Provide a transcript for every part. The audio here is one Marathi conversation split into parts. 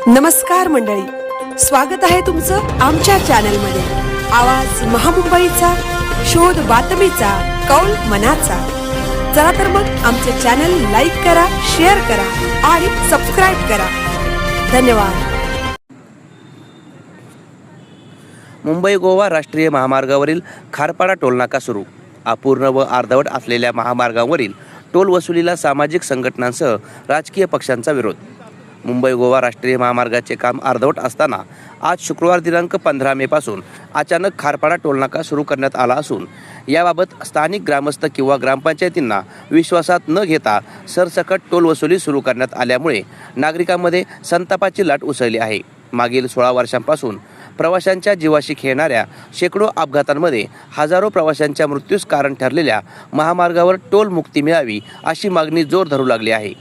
नमस्कार मंडळी, स्वागत आहे तुमचं आमच्या चॅनलमध्ये। आवाज महामुंबईचा, शोध बातमीचा, कौल मनाचा। चला तर मग आमचे चॅनल लाईक करा, शेअर करा आणि सबस्क्राइब करा। धन्यवाद। मुंबई गोवा राष्ट्रीय महामार्गावरील खारपाडा टोलनाका सुरू। अपूर्ण व अर्धवट असलेल्या महामार्गावरील टोल वसुलीला सामाजिक संघटनांसह राजकीय पक्षांचा विरोध। मुंबई गोवा राष्ट्रीय महामार्गाचे काम अर्धवट असताना आज शुक्रवार दिनांक 15 मे पासून अचानक खारपाडा टोलनाका सुरू करण्यात आला असून याबाबत स्थानिक ग्रामस्थ किंवा ग्रामपंचायतींना विश्वासात न घेता सरसकट टोल वसुली सुरू करण्यात आल्यामुळे नागरिकांमध्ये संतापाची लाट उसळली आहे। मागील 16 वर्षांपासून प्रवाशांच्या जीवाशी खेळणाऱ्या शेकडो अपघातांमध्ये हजारो प्रवाशांच्या मृत्यूस कारण ठरलेल्या महामार्गावर टोल मुक्ती मिळावी अशी मागणी जोर धरू लागली आहे।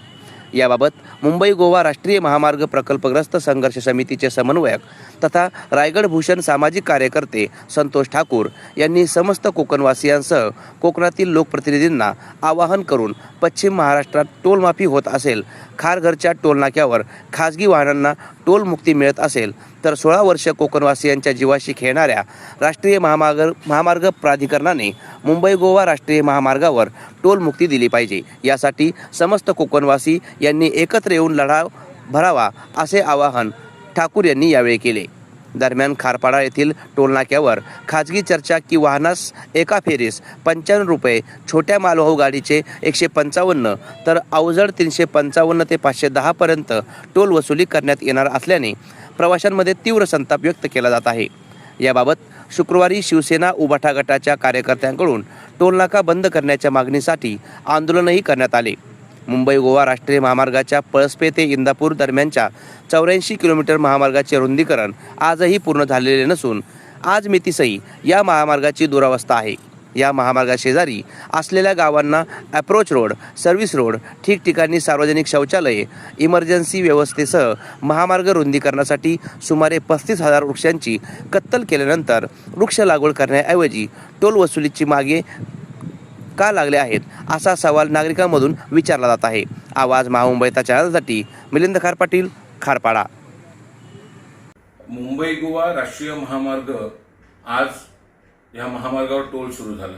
याबाबत मुंबई गोवा राष्ट्रीय महामार्ग प्रकल्पग्रस्त संघर्ष समितीचे समन्वयक तथा रायगड भूषण सामाजिक कार्यकर्ते संतोष ठाकूर यांनी समस्त कोकणवासियांसह कोकणातील लोकप्रतिनिधींना आवाहन करून पश्चिम महाराष्ट्रात टोल माफी होत असेल, खारघरच्या टोलनाक्यावर खाजगी वाहनांना टोल मुक्ती मिळत असेल तर 16 वर्ष कोकणवासियांच्या जीवाशी खेळणाऱ्या राष्ट्रीय महामार्ग प्राधिकरणाने मुंबई गोवा राष्ट्रीय महामार्गावर टोल मुक्ती दिली पाहिजे। यासाठी समस्त कोकणवासी यांनी एकत्र येऊन लढा भरावा असे आवाहन ठाकूर यांनी यावेळी केले। दरम्यान खारपाडा येथील टोलनाक्यावर खाजगी चारचाकी वाहनास एका फेरीस 95 रुपये, छोट्या मालवाहू गाडीचे 155 तर अवजड 355 ते 510 पर्यंत टोल वसुली करण्यात येणार असल्याने प्रवाशांमध्ये तीव्र संताप व्यक्त केला जात आहे। याबाबत शुक्रवारी शिवसेना उभाटा गटाच्या कार्यकर्त्यांकडून टोलनाका बंद करण्याच्या मागणीसाठी आंदोलनही करण्यात आले। मुंबई गोवा राष्ट्रीय महामार्गाच्या पळसपे ते इंदापूर दरम्यानच्या 84 किलोमीटर महामार्गाचे रुंदीकरण आजही पूर्ण झालेले नसून आज मितीसही या महामार्गाची दुरावस्था आहे। या महामार्गाशेजारी असलेल्या गावांना अप्रोच रोड, सर्व्हिस रोड, ठिकठिकाणी सार्वजनिक शौचालये, इमर्जन्सी व्यवस्थेसह महामार्ग रुंदीकरणासाठी सुमारे 35,000 वृक्षांची कत्तल केल्यानंतर वृक्ष लागवड करण्याऐवजी टोल वसुलीची मागे का लागले आहेत असा सवाल नागरिकांमधून विचारला जात आहे। आवाज महामुंबईचा चॅनलसाठी मिलिंद खार पाटील, खारपाडा। मुंबई गोवा राष्ट्रीय महामार्ग, आज या महामार्गावर टोल सुरू झाला।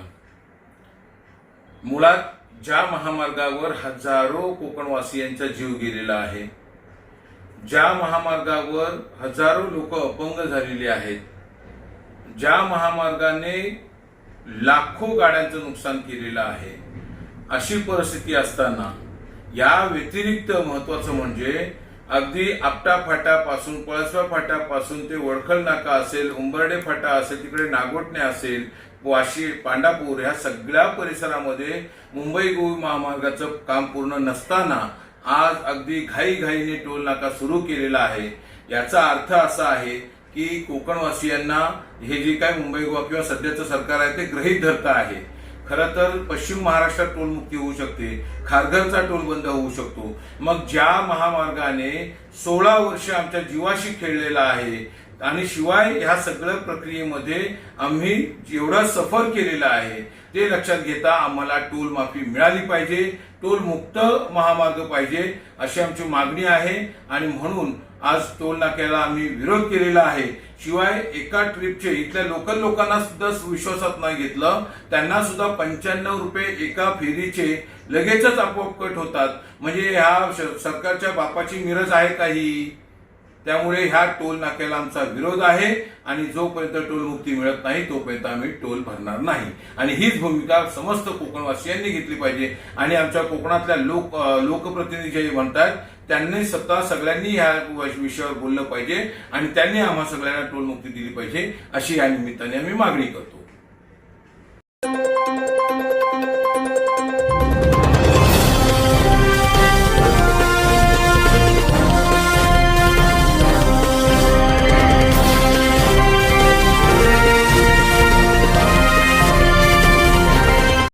मुळात ज्या महामार्गावर हजारो कोकणवासियांचा जीव गेलेला आहे, ज्या महामार्गावर हजारो लोक अपंग झालेले आहेत, ज्या महामार्गाने लाखो गाड्यांचं नुकसान केलेलं आहे, अशी परिस्थिती असताना या व्यतिरिक्त महत्वाचं म्हणजे अगदी आपटा फाटापासून, पळसवा फाटापासून ते वडखल नाका असेल, उंबर्डे फाटा असेल, तिकडे नागोटणे असेल, वाशी, पांडापूर, ह्या सगळ्या परिसरामध्ये मुंबई गोवा महामार्गाचं काम पूर्ण नसताना आज अगदी घाईघाईने टोल नाका सुरू केलेला आहे। याचा अर्थ असा आहे की कोकणवासियांना हे जे काय मुंबई गोवा किंवा सध्याचं सरकार आहे ते गृहीत धरतं आहे। खरं तर पश्चिम महाराष्ट्रात टोल मुक्ती होऊ शकते, खारघरचा टोल बंद होऊ शकतो। मग ज्या महामार्गाने 16 वर्ष आमच्या जीवाशी खेळलेला आहे आणि शिवाय ह्या सगळ्या प्रक्रियेमध्ये आम्ही जेवढा सफर केलेला आहे ते लक्षात घेता आम्हाला टोल माफी मिळाली पाहिजे, टोल मुक्त महामार्ग पाहिजे अशी आमची मागणी आहे। आणि म्हणून आज टोल नाक्याला आम्ही विरोध केलेला आहे। शिवाय एका ट्रिपचे इथल्या लोकल लोकांना सुद्धा विश्वासात न घेतलं, त्यांना सुद्धा 95 रुपये एका फेरीचे लगेचच आपोआप कट होतात। म्हणजे ह्या सरकारच्या बापाची मिरज आहे काही? त्यामुळे ह्या टोल नाक्याला आमचा विरोध आहे आणि जोपर्यंत टोल मुक्ती मिळत नाही तोपर्यंत आम्ही टोल भरणार नाही। आणि हीच भूमिका समस्त कोकणवासियांनी घेतली पाहिजे। आणि आमच्या कोकणातल्या लोकप्रतिनिधी जे म्हणतात त्यांनी स्वतः सगळ्यांनी ह्या विषयावर बोललं पाहिजे आणि त्यांनी आम्हा सगळ्यांना टोल मुक्ती दिली पाहिजे अशी या निमित्ताने आम्ही मागणी करतो।